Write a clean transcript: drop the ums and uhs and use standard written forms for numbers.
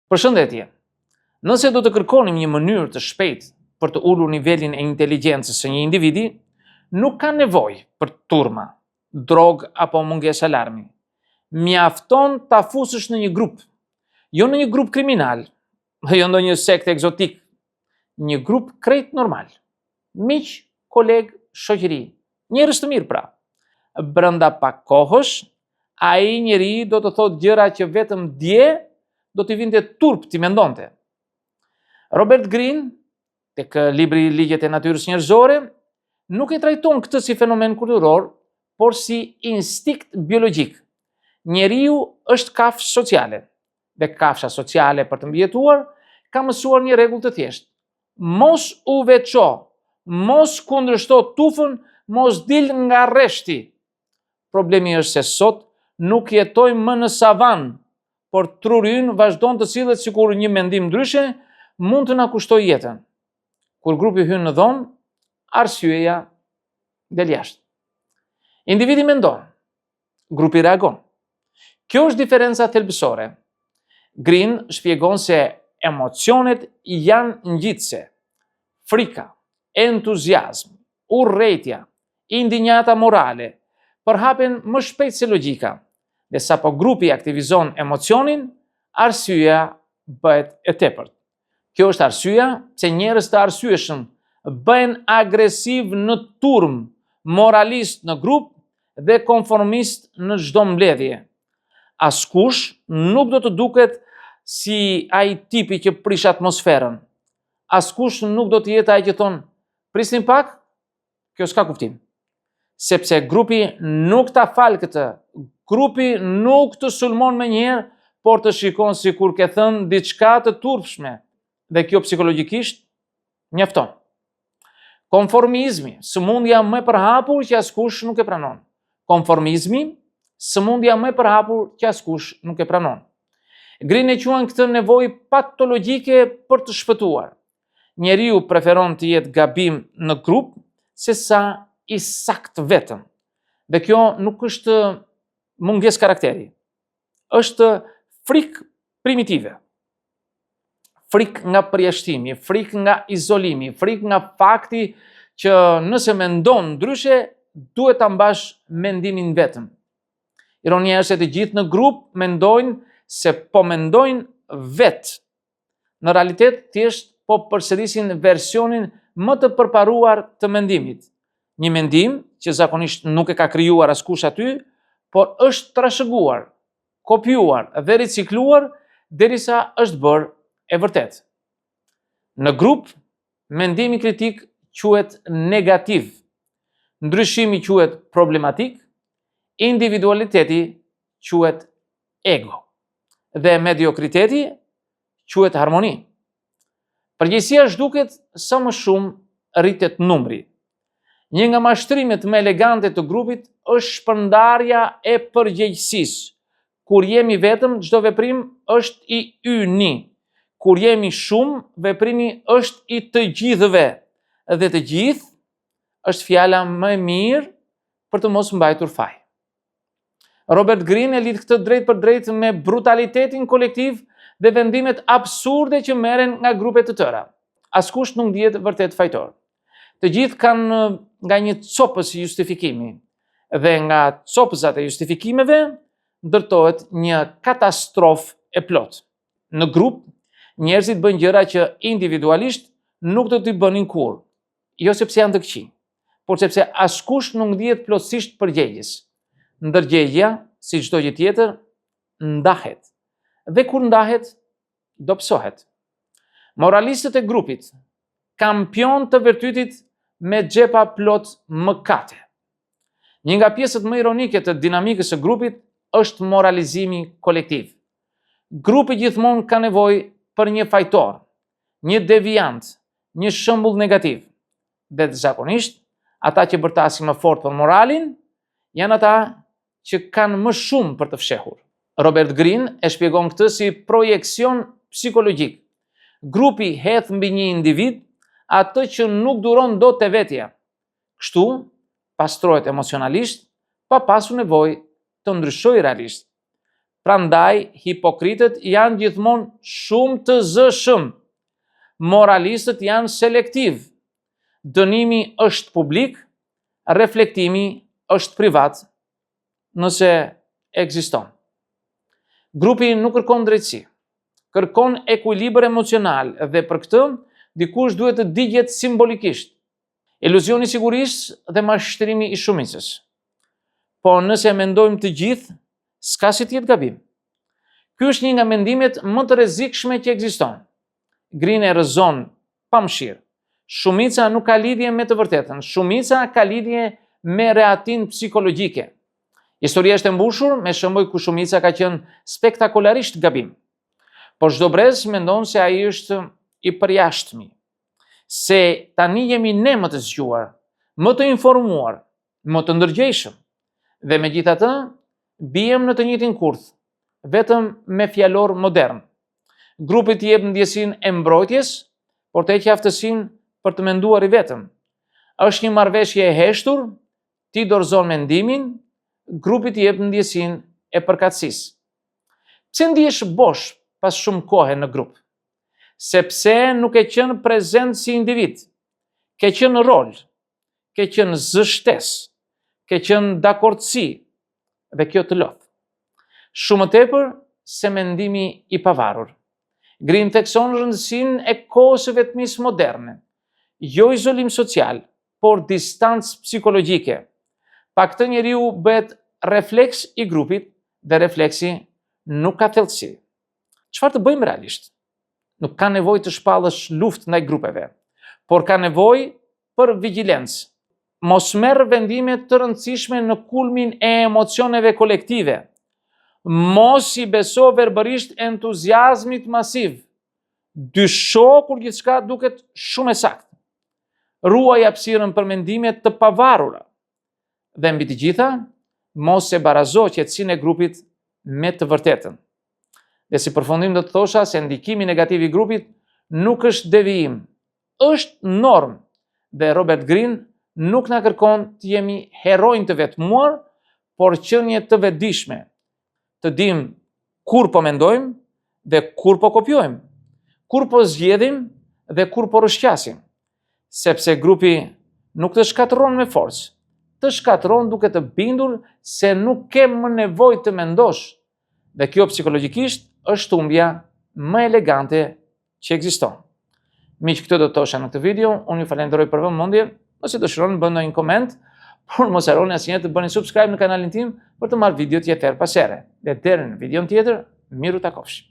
Përshëndetje. Nëse do të kërkonim një mënyrë të shpejtë për të ulur nivelin e inteligjencës së një individi, nuk ka nevojë për turma, drogë apo mungesë alarmi. Mjafton ta fusësh në një grup, jo në një grup kriminal, jo në një sekte egzotik, një grup krejt normal. Miq, koleg, shoqëri, njerëz të mirë pra. Brenda pak kohësh, ai njeri do të thotë gjëra që vetëm dje do t'i vinte turp t'i mendonte. Robert Greene, tek libri Ligjet e natyrës njerëzore, nuk e trajton këtë si fenomen kulturor, por si instinkt biologjik. Njeriu është kafshë sociale, dhe kafsha sociale për të mbijetuar ka mësuar një rregull të thjeshtë. Mos u veço, mos kundërshto tufën, mos dil nga rreshti. Problemi është se sot nuk jetojmë më në savanë, por truri ynë vazhdon të sillet sikur një mendim ndryshe mund të na kushtoj jetën. Kur grupi hyn në dhomë, arsyeja del jashtë. Individi mendon, grupi reagon. Kjo është diferenca thelbësore. Greene shpjegon se emocionet janë ngjitse. Frika, entuziazm, urrëtia, indinjata morale përhapen më shpejt se logjika. Dhe sa po grupi aktivizon emocionin, arsyeja bëhet e tepërt. Kjo është arsyeja që njerëz të arsyeshëm bëhen agresiv në turm, moralist në grup dhe konformist në çdo mbledhje. Askush nuk do të duket si ai tipi që prish atmosferën. Askush nuk do të jetë ai që thon, prisni pak, kjo s'ka kuptim. Sepse grupi nuk ta fal këtë. Grupi nuk të sulmon me njëherë, por të shikon sikur ke thënë diçka të turpshme, dhe kjo psikologjikisht mjafton. Konformizmi, sëmundja më e përhapur që askush nuk e pranon. Konformizmi, sëmundja më e përhapur që askush nuk e pranon. Greene e quan këtë nevojë patologjike për të shpëtuar. Njeriu preferon të jetë gabim në grup sesa i sakt vetëm. Dhe kjo nuk është mungesë karakteri. Është frikë primitive. Frikë nga përjashtimi, frikë nga izolimi, frikë nga fakti që nëse mendon ndryshe, duhet ta mbash mendimin vetëm. Ironia është se të gjithë në grup mendojnë se po mendojnë vetë. Në realitet, thjesht po përsërisin versionin më të përparuar të mendimit. Një mendim që zakonisht nuk e ka krijuar askush aty, por është trashëguar, kopjuar dhe ricikluar derisa është bërë e vërtet. Në grup, mendimi kritik quhet negativ, ndryshimi quhet problematik, individualiteti quhet ego, dhe mediokriteti quhet harmoni. Përgjithësia zhduket sa më shumë rritet numri. Një nga mashtrimet më elegante të grupit është shpërndarja e përgjegjësisë. Kur jemi vetëm, çdo veprim është i yni. Kur jemi shumë, veprimi është i të gjithëve. Dhe të gjithë është fjala më e mirë për të mos mbajtur faj. Robert Greene e lidh këtë drejt për drejt me brutalitetin kolektiv dhe vendimet absurde që merren nga grupe të tëra. Askush nuk ndihet vërtet fajtor. Të gjithë kanë nga një copës justifikimi, dhe nga copëzat e justifikimeve ndërtohet një katastrofë e plot. Në grup, njerëzit bëjnë gjëra që individualisht nuk do t'i bënin kurrë, jo sepse janë të këqij, por sepse askush nuk ndihet plotësisht përgjegjës. Ndërgjegjja, si çdo gjë tjetër, ndahet. Dhe kur ndahet, dobësohet. Moralistët e grupit, kampion të virtytit me xhepa plot mëkate. Një nga pjesët më ironike të dinamikës së grupit është moralizimi kolektiv. Grupi gjithmonë ka nevojë për një fajtor, një deviant, një shembull negativ. Dhe zakonisht, ata që bërtasin më fort për moralin, janë ata që kanë më shumë për të fshehur. Robert Greene e shpjegon këtë si projekcion psikologjik. Grupi hedh mbi një individ atë që nuk duron dot te vetja. Kështu, pastrohet emocionalisht, pa pasur nevojë të ndryshojë realisht. Prandaj, hipokritët janë gjithmonë shumë të zëshëm. Moralistët janë selektiv. Dënimi është publik, reflektimi është privat, nëse ekziston. Grupi nuk kërkon drejtësi, kërkon ekuilibër emocional dhe për këtë dikush duhet të digjet simbolikisht. Iluzioni sigurisë dhe mashtrimi i shumicës. Po nëse mendojmë të gjithë, s'ka si tjetë gabim. Ky është një nga mendimet më të rrezikshme që ekziston. Green e rrëzon pa mëshirë. Shumica nuk ka lidhje me të vërtetën, shumica ka lidhje me reatin psikologjike. Historia është e mbushur me shembuj ku shumica ka qenë spektakularisht gabim. Por çdo brez mendon se ai është i përjashtmi. Se tani jemi ne më të zgjuar, më të informuar, më të ndërgjegjshëm. Dhe megjithatë, bijem në të njëjtin kurth, vetëm me fjalor modern. Grupi t'i jep ndjesinë e mbrojtjes, por të heqë aftësinë për të menduar i vetëm. Është një marrëveshje e heshtur, ti dorëzon mendimin, grupi t'i jep ndjesinë e përkatësisë. Pse ndihesh bosh pas shumë kohe në grup? Sepse nuk e qenë prezent si individ, ke qenë rol, ke qenë zështes, ke qenë dakordsi, dhe kjo të lodh. Shumë më tepër se mendimi i pavarur. Green thekson rëndësinë e kohës së vetmisë moderne, jo izolim social, por distancë psikologjike. Pa këtë njeriu bëhet refleks i grupit dhe refleksi nuk ka thellësi. Çfarë të bëjmë realisht? Nuk ka nevojë të shpallësh luftë ndaj grupeve, por ka nevojë për vigjilencë. Mos merr vendime të rëndësishme në kulmin e emocioneve kolektive. Mos i beso verbërisht entuziazmit masiv. Dysho kur gjithçka duket shumë e saktë. Ruaj hapësirën për mendime të pavarura. Dhe mbi të gjitha, mos e barazo qetësinë e grupit me të vërtetën. Dhe si përfundim do të thosha se ndikimi negativ i grupit nuk është devijim, është normë. Dhe Robert Greene nuk na kërkon të jemi heronj të vetmuar, por qenie të vetëdijshme. Të dim kur po mendojmë dhe kur po kopjojmë, kur po zgjedhim dhe kur po rrëshqasim. Sepse grupi nuk të shkatërron me forcë, të shkatërron duke të bindur se nuk ke më nevojë të mendosh. Dhe kjo psikologjikisht është humbja më elegante që ekziston. Miq, këtë do të thosha në këtë video, unë ju falenderoj për vëmendje. Nëse dëshironi bëni ndonjë koment, por mos harroni asnjëherë të bëni subscribe në kanalin tim për të marrë video tjetër pas here. Dhe deri në videon tjetër, miru takofsh.